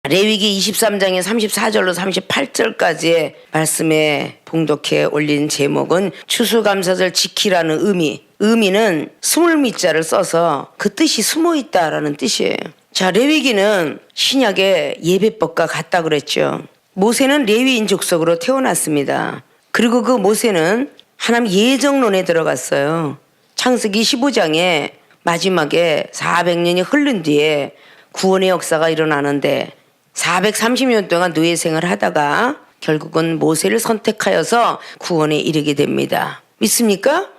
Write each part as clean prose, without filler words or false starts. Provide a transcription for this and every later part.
레위기 23장의 34절로 38절까지의 말씀에 봉독해 올린 제목은 추수감사절 지키라는 의미는 스물미자를 써서 그 뜻이 숨어있다라는 뜻이에요. 자, 레위기는 신약의 예배법과 같다 그랬죠. 모세는 레위인 족속으로 태어났습니다. 그리고 그 모세는 하나님 예정론에 들어갔어요. 창세기 15장에 마지막에 400년이 흐른 뒤에 구원의 역사가 일어나는데 430년 동안 노예 생활을 하다가 결국은 모세를 선택하여서 구원에 이르게 됩니다. 믿습니까?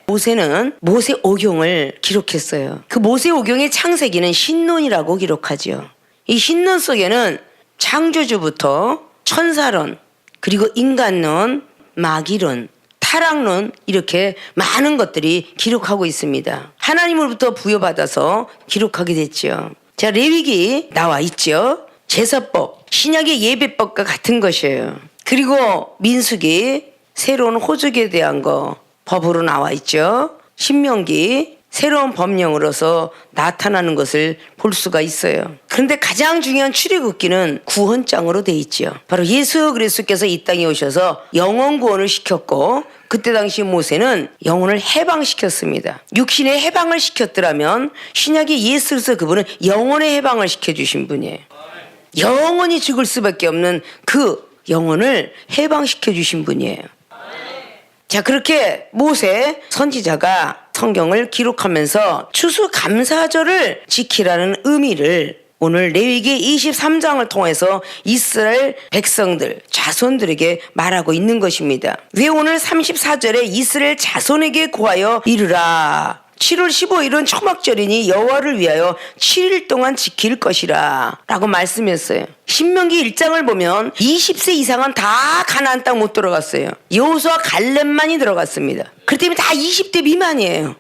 모세는 모세오경을 기록했어요. 그 모세오경의 창세기는 신론이라고 기록하죠. 이 신론 속에는 창조주부터 천사론, 그리고 인간론, 마귀론, 타락론, 이렇게 많은 것들이 기록하고 있습니다. 하나님으로부터 부여받아서 기록하게 됐죠. 자, 레위기 나와 있죠. 제사법, 신약의 예배법과 같은 것이에요. 그리고 민수기, 새로운 호적에 대한 거 법으로 나와 있죠. 신명기, 새로운 법령으로서 나타나는 것을 볼 수가 있어요. 그런데 가장 중요한 출애굽기는 구원장으로 돼 있죠. 바로 예수 그리스도께서 이 땅에 오셔서 영혼 구원을 시켰고, 그때 당시 모세는 영혼을 해방시켰습니다. 육신의 해방을 시켰더라면 신약의 예수 그리스도 그분은 영혼의 해방을 시켜주신 분이에요. 영원히 죽을 수밖에 없는 그 영혼을 해방시켜 주신 분이에요. 자, 그렇게 모세 선지자가 성경을 기록하면서 추수감사절을 지키라는 의미를 오늘 레위기 23장을 통해서 이스라엘 백성들, 자손들에게 말하고 있는 것입니다. 왜 오늘 34절에 이스라엘 자손에게 고하여 이르라. 7월 15일은 초막절이니 여호와를 위하여 7일 동안 지킬 것이라 라고 말씀했어요. 신명기 1장을 보면 20세 이상은 다 가나안 땅 못 들어갔어요. 여호수아 갈렙만이 들어갔습니다. 그렇기 때문에 다 20대 미만이에요.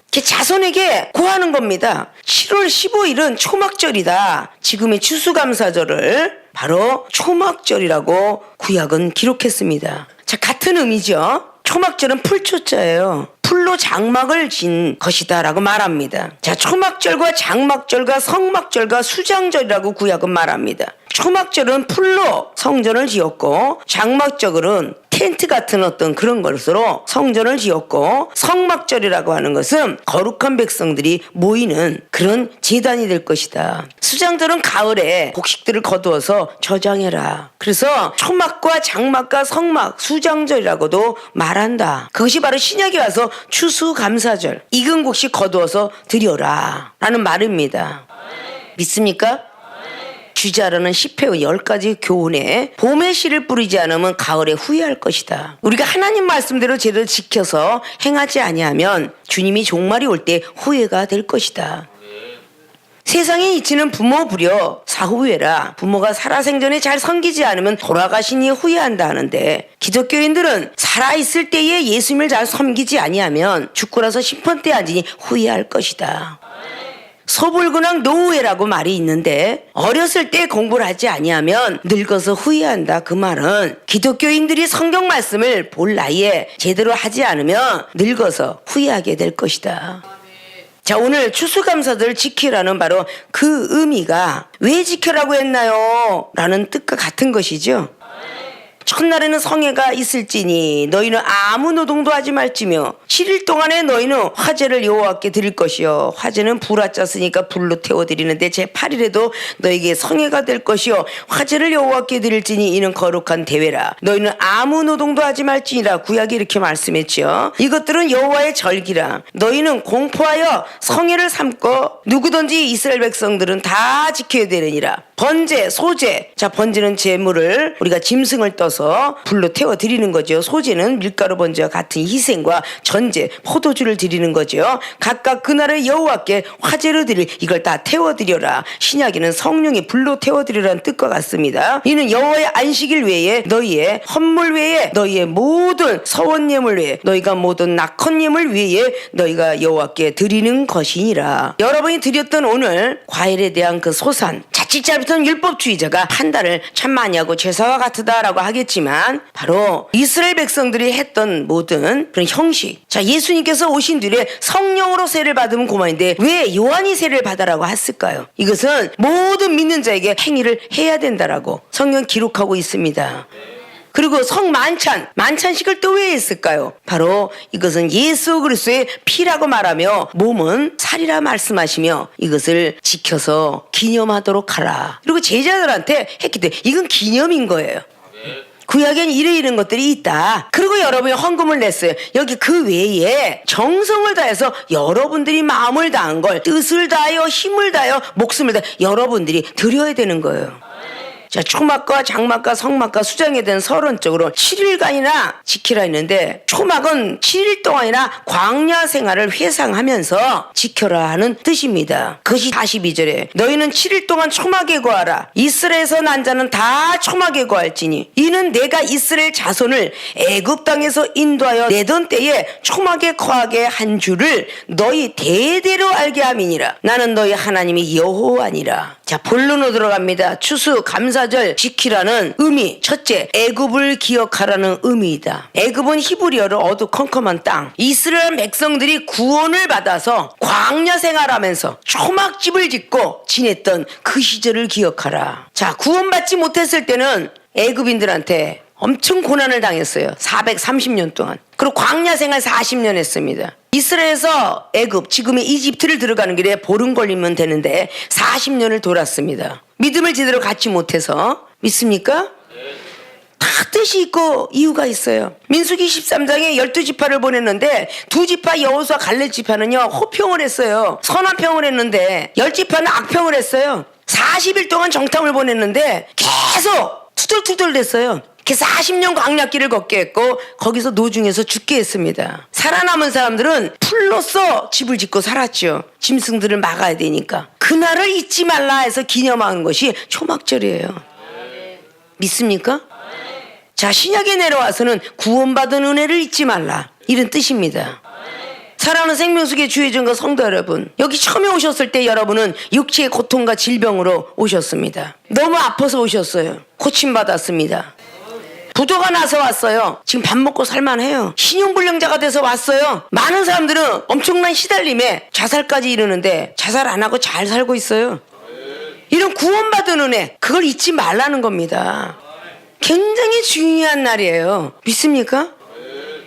자손에게 고하는 겁니다. 7월 15일은 초막절이다. 지금의 추수감사절을 바로 초막절이라고 구약은 기록했습니다. 자, 같은 의미죠. 초막절은 풀초자예요. 풀로 장막을 진 것이다 라고 말합니다. 자, 초막절과 장막절과 성막절과 수장절이라고 구약은 말합니다. 초막절은 풀로 성전을 지었고, 장막절은 텐트 같은 어떤 그런 것으로 성전을 지었고, 성막절이라고 하는 것은 거룩한 백성들이 모이는 그런 제단이 될 것이다. 수장절은 가을에 곡식들을 거두어서 저장해라. 그래서 초막과 장막과 성막, 수장절이라고도 말한다. 그것이 바로 신약에 와서 추수감사절, 익은 곡식 거두어서 드려라 라는 말입니다. 믿습니까? 주자라는 시편의 10가지 교훈에 봄에 씨를 뿌리지 않으면 가을에 후회할 것이다. 우리가 하나님 말씀대로 제대로 지켜서 행하지 아니하면 주님이 종말이 올 때 후회가 될 것이다. 세상에 이치는 부모 부려 사후회라. 부모가 살아생전에 잘 섬기지 않으면 돌아가시니 후회한다 하는데, 기독교인들은 살아있을 때에 예수님을 잘 섬기지 아니하면 죽고 나서 심판대에 앉으니 후회할 것이다. 소불근왕 노후회라고 말이 있는데, 어렸을 때 공부를 하지 아니하면 늙어서 후회한다. 그 말은 기독교인들이 성경 말씀을 볼 나이에 제대로 하지 않으면 늙어서 후회하게 될 것이다. 자, 오늘 추수감사절 지키라는 바로 그 의미가 왜 지켜라고 했나요? 라는 뜻과 같은 것이죠. 첫날에는 성회가 있을지니 너희는 아무 노동도 하지 말지며 7일 동안에 너희는 화제를 여호와께 드릴 것이요, 화제는 불화 짰으니까 불로 태워드리는데 제8일에도 너희에게 성회가 될 것이요, 화제를 여호와께 드릴지니 이는 거룩한 대회라. 너희는 아무 노동도 하지 말지니라. 구약이 이렇게 말씀했죠. 이것들은 여호와의 절기라. 너희는 공포하여 성회를 삼고 누구든지 이스라엘 백성들은 다 지켜야 되느니라. 번제, 소제. 자, 번제는 제물을 우리가 짐승을 떠서 불로 태워 드리는 거죠. 소제는 밀가루 번제와 같은 희생과 전제, 포도주를 드리는 거죠. 각각 그날의 여호와께 화제를 드릴 이걸 다 태워 드려라. 신약에는 성령이 불로 태워 드리라는 뜻과 같습니다. 이는 여호와의 안식일 외에 너희의 헌물 외에 너희의 모든 서원 예물 외에 너희가 모든 낙헌 예물 외에 너희가 여호와께 드리는 것이니라. 여러분이 드렸던 오늘 과일에 대한 그 소산, 자칫 시찰부터는 율법주의자가 판단을 참 많이 하고 제사와 같으다라고 하겠지만 바로 이스라엘 백성들이 했던 모든 그런 형식. 자, 예수님께서 오신 뒤에 성령으로 세례를 받으면 그만인데 왜 요한이 세례를 받아라고 했을까요? 이것은 모든 믿는 자에게 행위를 해야 된다라고 성경 기록하고 있습니다. 그리고 만찬식을 또 왜 했을까요? 바로 이것은 예수 그리스도의 피라고 말하며 몸은 살이라 말씀하시며 이것을 지켜서 기념하도록 하라. 그리고 제자들한테 했기 때문에 이건 기념인 거예요. 구약엔 이런 것들이 있다. 그리고 여러분이 헌금을 냈어요. 여기 그 외에 정성을 다해서 여러분들이 마음을 다한 걸 뜻을 다하여 힘을 다하여 목숨을 다하여 여러분들이 드려야 되는 거예요. 자, 초막과 장막과 성막과 수장에 대한 서론적으로 7일간이나 지키라 했는데 초막은 7일 동안이나 광야 생활을 회상하면서 지켜라 하는 뜻입니다. 그것이 42절에 너희는 7일 동안 초막에 거하라. 이스라엘에서 난 자는 다 초막에 거할지니 이는 내가 이스라엘 자손을 애굽 땅에서 인도하여 내던 때에 초막에 거하게 한 줄을 너희 대대로 알게 함이니라. 나는 너희 하나님이 여호와니라. 자, 본론으로 들어갑니다. 추수 감사절 지키라는 의미. 첫째, 애굽을 기억하라는 의미이다. 애굽은 히브리어로 어두컴컴한 땅. 이스라엘 백성들이 구원을 받아서 광야 생활하면서 초막집을 짓고 지냈던 그 시절을 기억하라. 자, 구원받지 못했을 때는 애굽인들한테 엄청 고난을 당했어요. 430년 동안. 그리고 광야 생활 40년 했습니다. 이스라엘에서 애굽, 지금의 이집트를 들어가는 길에 보름 걸리면 되는데 40년을 돌았습니다. 믿음을 제대로 갖지 못해서. 믿습니까? 다 뜻이 있고 이유가 있어요. 민수기 13장에 12지파를 보냈는데 2지파 여호수아 갈렙 지파는요 호평을 했어요. 선한평을 했는데 10지파는 악평을 했어요. 40일 동안 정탐을 보냈는데 계속 투덜투덜 됐어요. 40년 광야길을 걷게 했고 거기서 노중에서 죽게 했습니다. 살아남은 사람들은 풀로써 집을 짓고 살았죠. 짐승들을 막아야 되니까. 그날을 잊지 말라 해서 기념하는 것이 초막절이에요. 믿습니까? 자, 신약에 내려와서는 구원받은 은혜를 잊지 말라 이런 뜻입니다. 사랑하는 생명수계 주의전과 성도 여러분, 여기 처음에 오셨을 때 여러분은 육체의 고통과 질병으로 오셨습니다. 너무 아파서 오셨어요. 고침받았습니다. 부도가 나서 왔어요. 지금 밥 먹고 살만해요. 신용불량자가 돼서 왔어요. 많은 사람들은 엄청난 시달림에 자살까지 이르는데 자살 안 하고 잘 살고 있어요. 이런 구원받은 은혜, 그걸 잊지 말라는 겁니다. 굉장히 중요한 날이에요. 믿습니까?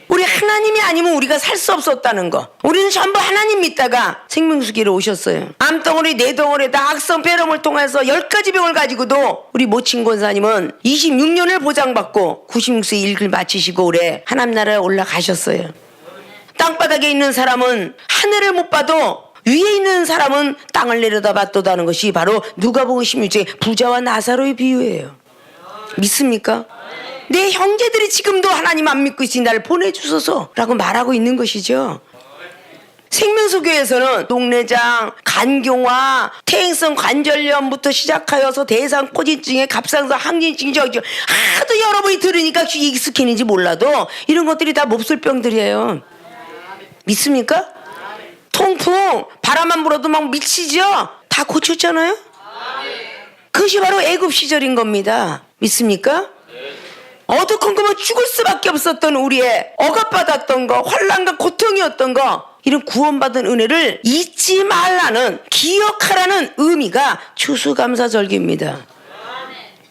우리 하나님이 아니면 우리가 살 수 없었다는 거. 우리는 전부 하나님 믿다가 생명수기로 오셨어요. 암덩어리, 뇌덩어리에다 악성 폐렴을 통해서 10가지 병을 가지고도 우리 모친 권사님은 26년을 보장받고 96세 일을 마치시고 올해 하나님 나라에 올라가셨어요. 땅바닥에 있는 사람은 하늘을 못 봐도 위에 있는 사람은 땅을 내려다봤다는 것이 바로 누가복음 16장의 부자와 나사로의 비유예요. 믿습니까? 내 형제들이 지금도 하나님 안 믿고 있으니 나를 보내주소서라고 말하고 있는 것이죠. 생명수교에서는 녹내장, 간경화, 퇴행성 관절염부터 시작하여서 대상포진증에 갑상선 항진증 저기 하도 여러분이 들으니까 익숙해는지 몰라도 이런 것들이 다 몹쓸병들이에요. 믿습니까? 통풍, 바람만 불어도 막 미치죠? 다 고쳤잖아요? 그것이 바로 애굽 시절인 겁니다. 믿습니까? 어두컴컴한 죽을 수밖에 없었던 우리의 억압받았던 거, 환난과 고통이었던 거, 이런 구원받은 은혜를 잊지 말라는, 기억하라는 의미가 추수감사절기입니다.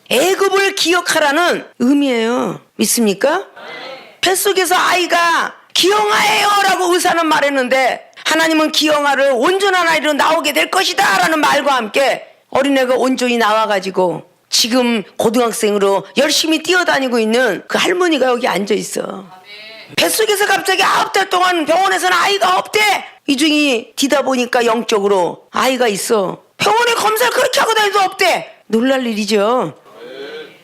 애굽을 기억하라는 의미예요. 믿습니까? 뱃속에서 아이가 기영아예요 라고 의사는 말했는데 하나님은 기영아를 온전한 아이로 나오게 될 것이다 라는 말과 함께 어린애가 온전히 나와가지고 지금 고등학생으로 열심히 뛰어다니고 있는 그 할머니가 여기 앉아있어. 뱃속에서 갑자기 9달 동안 병원에서는 아이가 없대. 이중이 뒤다 보니까 영적으로 아이가 있어. 병원에 검사를 그렇게 하고 다니도 없대. 놀랄 일이죠.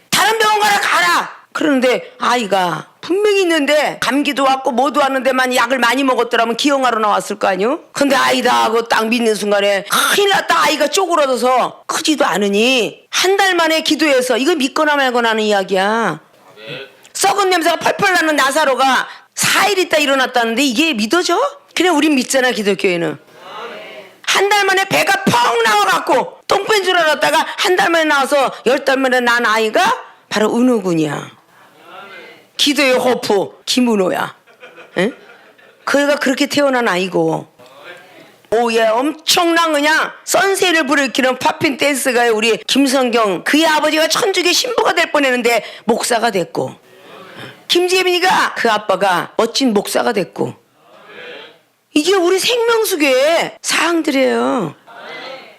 다른 병원 가라. 그러는데 아이가 분명히 있는데 감기도 왔고 뭐도 왔는데만 약을 많이 먹었더라면 기형하러 나왔을 거 아니요? 근데 아이다 하고 딱 믿는 순간에 큰일 났다. 아이가 쪼그러져서 크지도 않으니 한 달 만에 기도해서 이거 믿거나 말거나 하는 이야기야. 썩은 냄새가 펄펄 나는 나사로가 4일 있다 일어났다는데 이게 믿어져? 그냥 우린 믿잖아. 기독교회는 한 달 만에 배가 펑 나와갖고 똥배 흑배인 줄 알았다가 한 달 만에 나와서 10달 만에 난 아이가 바로 은호군이야. 기도의 호프 김은호야. 에? 그 애가 그렇게 태어난 아이고. 오예, 엄청난 그냥 선세를 불일으키는 팝핀 댄스가요. 우리 김성경, 그의 아버지가 천주교 신부가 될 뻔했는데 목사가 됐고, 김재민이가 그 아빠가 멋진 목사가 됐고, 이게 우리 생명수교의 사항들이에요.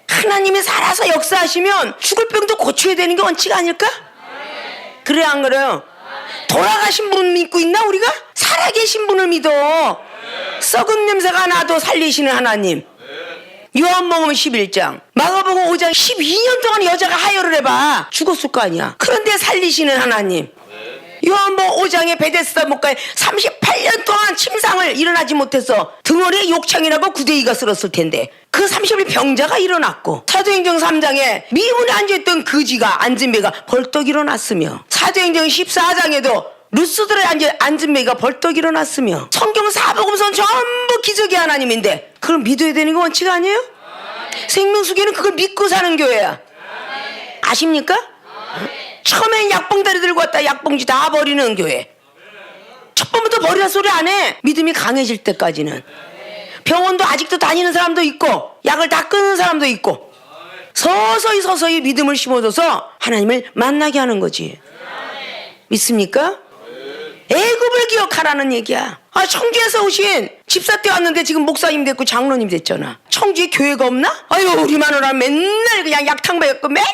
하나님이 살아서 역사하시면 죽을 병도 고쳐야 되는 게 원칙 아닐까? 그래 안 그래요? 돌아가신 분 믿고 있나 우리가? 살아계신 분을 믿어. 썩은 냄새가 나도 살리시는 하나님. 요한복음 11장, 마가복음 5장 12년 동안 여자가 하혈을 해봐 죽었을 거 아니야. 그런데 살리시는 하나님. 요한복음 5장에 베데스다 목가에 38년 동안 침상을 일어나지 못해서 등허리에 욕창이라고 구데기가 쓸었을 텐데 그 30일 병자가 일어났고, 사도행전 3장에 미문에 앉아있던 거지가 앉은 배가 벌떡 일어났으며, 사도행전 14장에도 루스들의 앉은 배가 벌떡 일어났으며, 성경 사복음서는 전부 기적의 하나님인데 그걸 믿어야 되는 게 원칙 아니에요? 생명수교는 그걸 믿고 사는 교회야. 아십니까? 처음엔 약봉다리 들고 왔다 약봉지 다 버리는 교회. 첫 번부터 버리라 소리 안 해. 믿음이 강해질 때까지는. 병원도 아직도 다니는 사람도 있고 약을 다 끊는 사람도 있고, 서서히 믿음을 심어줘서 하나님을 만나게 하는 거지. 믿습니까? 애굽을 기억하라는 얘기야. 청주에서 오신 집사 때 왔는데 지금 목사님 됐고 장로님 됐잖아. 청주에 교회가 없나? 아유, 우리 마누라 맨날 그냥 약탕 먹고 맨날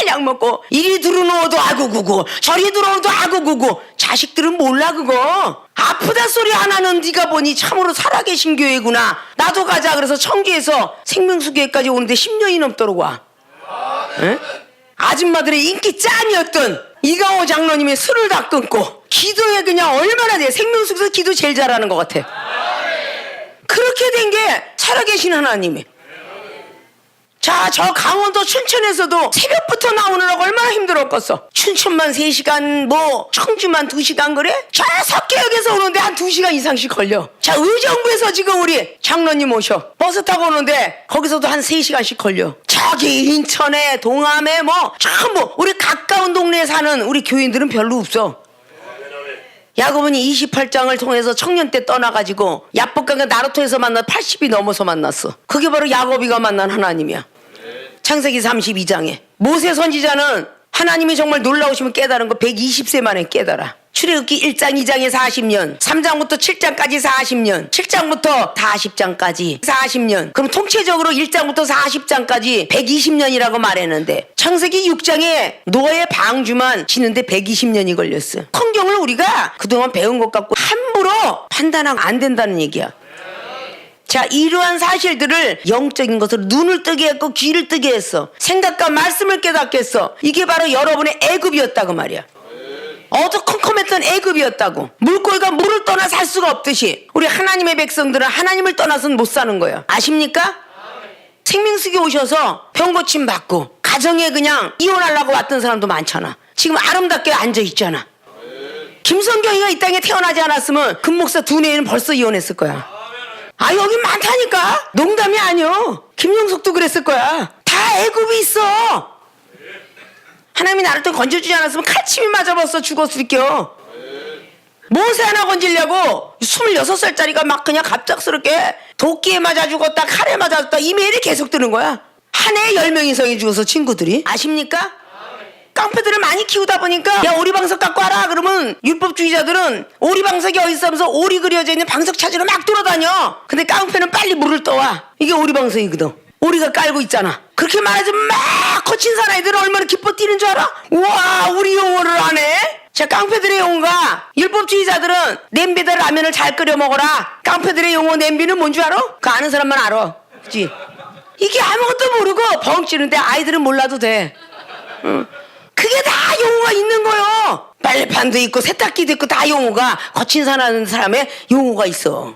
약 먹고, 이리 들어놓아도 아구구구 저리 들어오도 아구구구. 자식들은 몰라 그거. 아프다 소리 하나는 네가 보니 참으로 살아계신 교회구나. 나도 가자 그래서 청주에서 생명수교회까지 오는데 10년이 넘도록 와. 에? 아줌마들의 인기 짱이었던 이강호 장로님이 술을 다 끊고 기도에 그냥 얼마나 돼. 생명수교에서 기도 제일 잘하는 것 같아. 그렇게 된 게 살아계신 하나님이. 자, 저 강원도 춘천에서도 새벽부터 나오느라고 얼마나 힘들었겠어. 춘천만 3시간, 뭐 청주만 2시간 그래? 저 석계역에서 오는데 한 2시간 이상씩 걸려. 자, 의정부에서 지금 우리 장로님 오셔 버스 타고 오는데 거기서도 한 3시간씩 걸려. 저기 인천에 동암에 뭐 전부 우리 가까운 동네에 사는 우리 교인들은 별로 없어. 야고보니 28장을 통해서 청년 때 떠나가지고 야복강과 나루토에서 만나 80이 넘어서 만났어. 그게 바로 야고비가 만난 하나님이야. 창세기 32장에 모세 선지자는 하나님이 정말 놀라우시면 깨달은 거 120세 만에 깨달아. 출애굽기 1장 2장에 40년, 3장부터 7장까지 40년, 7장부터 40장까지 40년. 그럼 통체적으로 1장부터 40장까지 120년이라고 말했는데, 창세기 6장에 노아의 방주만 지는데 120년이 걸렸어. 성경을 우리가 그동안 배운 것 같고 함부로 판단하면 안 된다는 얘기야. 자, 이러한 사실들을 영적인 것으로 눈을 뜨게 했고 귀를 뜨게 했어. 생각과 말씀을 깨닫게 했어. 이게 바로 여러분의 애굽이었다고 말이야. 어두컴컴했던 애굽이었다고. 물고기가 물을 떠나 살 수가 없듯이 우리 하나님의 백성들은 하나님을 떠나서는 못 사는 거예요. 아십니까? 생명수교 오셔서 병 고침 받고 가정에 그냥 이혼하려고 왔던 사람도 많잖아. 지금 아름답게 앉아있잖아. 김성경이가 이 땅에 태어나지 않았으면 금목사 두뇌는 벌써 이혼했을 거야. 여기 많다니까. 농담이 아니요. 김용석도 그랬을 거야. 다 애굽이 있어. 하나님이 나를 또 건져주지 않았으면 칼침이 맞아버렸어. 죽었을게요. 모세 하나 건지려고 26살짜리가 막 그냥 갑작스럽게 도끼에 맞아 죽었다 칼에 맞아 죽었다 이 메일이 계속 뜨는 거야. 한 해에 10명 이상이 죽어서 친구들이. 아십니까? 깡패들을 많이 키우다 보니까 야 오리방석 갖고 와라 그러면 율법주의자들은 오리방석이 어디 있어 하면서 오리 그려져 있는 방석 찾으러 막 돌아다녀. 근데 깡패는 빨리 물을 떠와. 이게 오리방석이거든. 오리가 깔고 있잖아. 그렇게 말하자면 막 거친 사나이들은 얼마나 기뻐 뛰는 줄 알아? 우와 우리 용어를 하네. 자, 깡패들의 용어가, 율법주의자들은 냄비에다 라면을 잘 끓여 먹어라. 깡패들의 용어 냄비는 뭔 줄 알아? 그거 아는 사람만 알아. 그치? 이게 아무것도 모르고 벙찌는데 아이들은 몰라도 돼. 응. 그게 다 용어가 있는 거요. 빨래판도 있고 세탁기도 있고 다 용어가, 거친 사는 사람의 용어가 있어.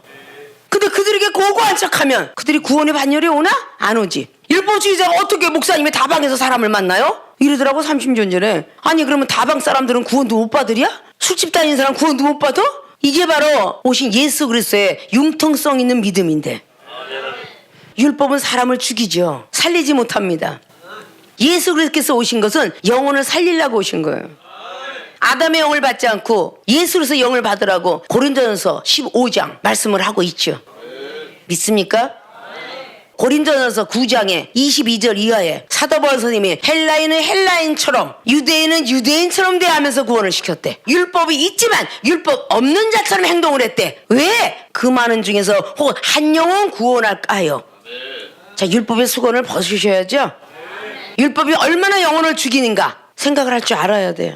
근데 그들에게 고고한 척하면 그들이 구원의 반열에 오나? 안 오지. 율법주의자가 어떻게 목사님이 다방에서 사람을 만나요? 이러더라고 30년 전에. 아니 그러면 다방 사람들은 구원도 못 받으랴? 술집 다니는 사람 구원도 못 받아? 이게 바로 오신 예수 그리스도의 융통성 있는 믿음인데, 율법은 사람을 죽이죠. 살리지 못합니다. 예수 그리스도께서 오신 것은 영혼을 살리려고 오신 거예요. 아담의 영을 받지 않고 예수로서 영을 받으라고 고린도전서 15장 말씀을 하고 있죠. 믿습니까? 고린도전서 9장에 22절 이하에 사도 바울 선생님이 헬라인은 헬라인처럼 유대인은 유대인처럼 대하면서 구원을 시켰대. 율법이 있지만 율법 없는 자처럼 행동을 했대. 왜? 그 많은 중에서 혹은 한 영혼 구원할까요? 자, 율법의 수건을 벗으셔야죠. 율법이 얼마나 영혼을 죽이는가 생각을 할 줄 알아야 돼요.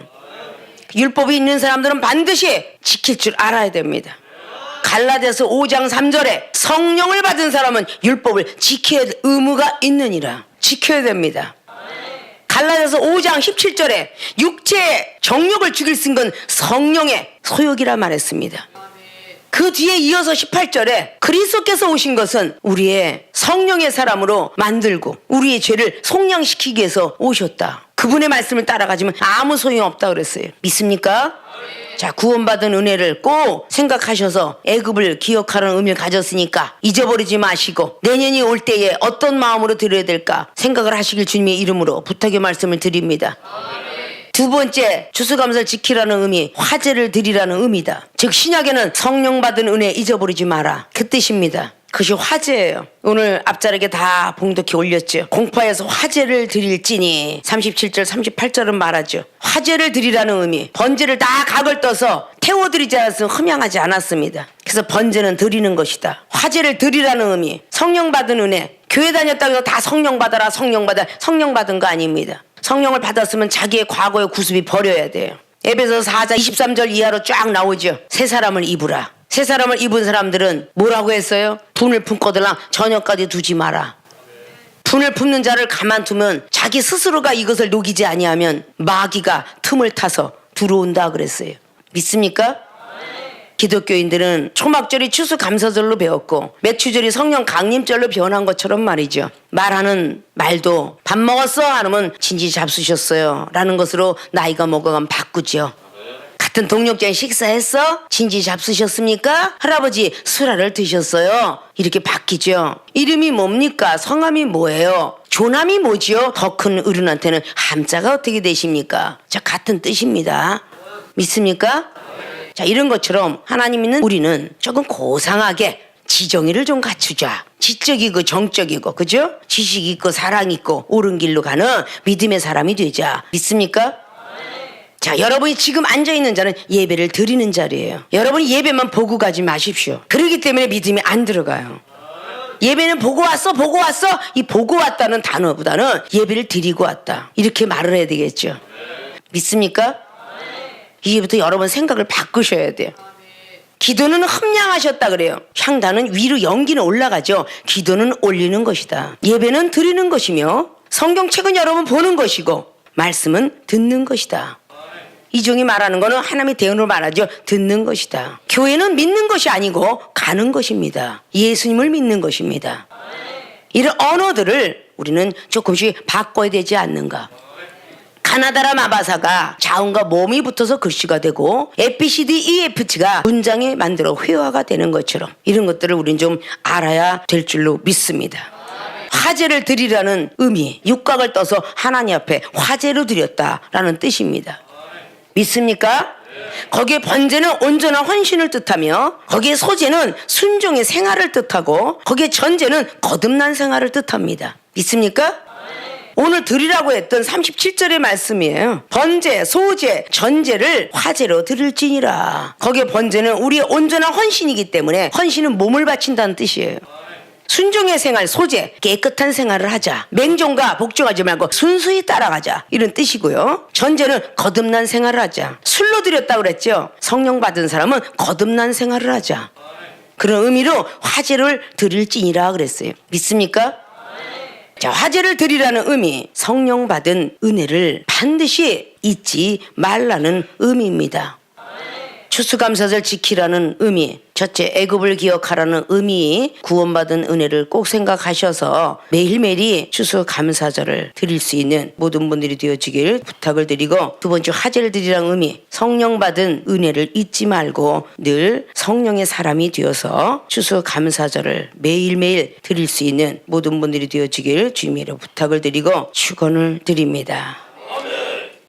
율법이 있는 사람들은 반드시 지킬 줄 알아야 됩니다. 갈라디아서 5장 3절에 성령을 받은 사람은 율법을 지켜야 될 의무가 있느니라. 지켜야 됩니다. 갈라디아서 5장 17절에 육체의 정욕을 죽일 수 있는 건 성령의 소욕이라 말했습니다. 그 뒤에 이어서 18절에 그리스도께서 오신 것은 우리의 성령의 사람으로 만들고 우리의 죄를 속량시키기 위해서 오셨다. 그분의 말씀을 따라가지면 아무 소용이 없다 그랬어요. 믿습니까? 자, 구원받은 은혜를 꼭 생각하셔서 애굽을 기억하는 의미를 가졌으니까 잊어버리지 마시고 내년이 올 때에 어떤 마음으로 드려야 될까 생각을 하시길 주님의 이름으로 부탁의 말씀을 드립니다. 두 번째, 추수감사를 지키라는 의미, 화제를 드리라는 의미다. 즉 신약에는 성령 받은 은혜 잊어버리지 마라, 그 뜻입니다. 그것이 화제예요. 오늘 앞자락에 다 봉독해 올렸죠. 공파에서 화제를 드릴지니 37절 38절은 말하죠. 화제를 드리라는 의미, 번제를 다 각을 떠서 태워드리지 않았으면 흠양하지 않았습니다. 그래서 번제는 드리는 것이다. 화제를 드리라는 의미, 성령 받은 은혜, 교회 다녔다고 해서 다 성령 받아라, 성령 받아, 성령 받은 거 아닙니다. 성령을 받았으면 자기의 과거의 구습이 버려야 돼요. 에베소서 4장 23절 이하로 쫙 나오죠. 새 사람을 입으라. 새 사람을 입은 사람들은 뭐라고 했어요? 분을 품거들랑 저녁까지 두지 마라. 분을 품는 자를 가만두면 자기 스스로가 이것을 녹이지 아니하면 마귀가 틈을 타서 들어온다 그랬어요. 믿습니까? 기독교인들은 초막절이 추수감사절로 배웠고 매추절이 성령 강림절로 변한 것처럼 말이죠. 말하는 말도 밥 먹었어? 하면 진지 잡수셨어요 라는 것으로 나이가 먹어가면 바꾸죠. 같은 동력자에 식사했어? 진지 잡수셨습니까? 할아버지 수라를 드셨어요? 이렇게 바뀌죠. 이름이 뭡니까? 성함이 뭐예요? 조남이 뭐지요? 더 큰 어른한테는 함자가 어떻게 되십니까? 자, 같은 뜻입니다. 믿습니까? 자, 이런 것처럼 하나님 믿는 우리는 조금 고상하게 지정의를 좀 갖추자. 지적이고 정적이고, 그죠? 지식 있고 사랑 있고 옳은 길로 가는 믿음의 사람이 되자. 믿습니까? 자, 여러분이 지금 앉아있는 자는 예배를 드리는 자리예요. 여러분이 예배만 보고 가지 마십시오. 그렇기 때문에 믿음이 안 들어가요. 예배는 보고 왔어 보고 왔어, 이 보고 왔다는 단어보다는 예배를 드리고 왔다, 이렇게 말을 해야 되겠죠. 믿습니까? 이제부터 여러분 생각을 바꾸셔야 돼요. 기도는 흠양하셨다 그래요. 향단은 위로, 연기는 올라가죠. 기도는 올리는 것이다. 예배는 드리는 것이며 성경책은 여러분 보는 것이고 말씀은 듣는 것이다. 이종이 말하는 거는 하나님의 대언으로 말하죠. 듣는 것이다. 교회는 믿는 것이 아니고 가는 것입니다. 예수님을 믿는 것입니다. 이런 언어들을 우리는 조금씩 바꿔야 되지 않는가. 가나다라 마바사가 자음과 몸이 붙어서 글씨가 되고 ABCDEFG가 문장에 만들어 회화가 되는 것처럼 이런 것들을 우리는 좀 알아야 될 줄로 믿습니다. 화제를 드리라는 의미, 육각을 떠서 하나님 앞에 화제로 드렸다라는 뜻입니다. 믿습니까? 거기에 번제는 온전한 헌신을 뜻하며 거기에 소제는 순종의 생활을 뜻하고 거기에 전제는 거듭난 생활을 뜻합니다. 믿습니까? 오늘 드리라고 했던 37절의 말씀이에요. 번제, 소제, 전제를 화제로 드릴지니라. 거기에 번제는 우리의 온전한 헌신이기 때문에 헌신은 몸을 바친다는 뜻이에요. 순종의 생활, 소제, 깨끗한 생활을 하자. 맹종과 복종하지 말고 순수히 따라가자, 이런 뜻이고요. 전제는 거듭난 생활을 하자. 술로 드렸다고 그랬죠. 성령 받은 사람은 거듭난 생활을 하자. 그런 의미로 화제를 드릴지니라 그랬어요. 믿습니까? 자, 화제를 드리라는 의미, 성령 받은 은혜를 반드시 잊지 말라는 의미입니다. 추수감사절 지키라는 의미, 첫째 애굽을 기억하라는 의미, 구원받은 은혜를 꼭 생각하셔서 매일매일이 추수감사절을 드릴 수 있는 모든 분들이 되어지길 부탁을 드리고, 두 번째 화제를 드리라는 의미, 성령 받은 은혜를 잊지 말고 늘 성령의 사람이 되어서 추수감사절을 매일매일 드릴 수 있는 모든 분들이 되어지길 주님으로 부탁을 드리고 축원을 드립니다.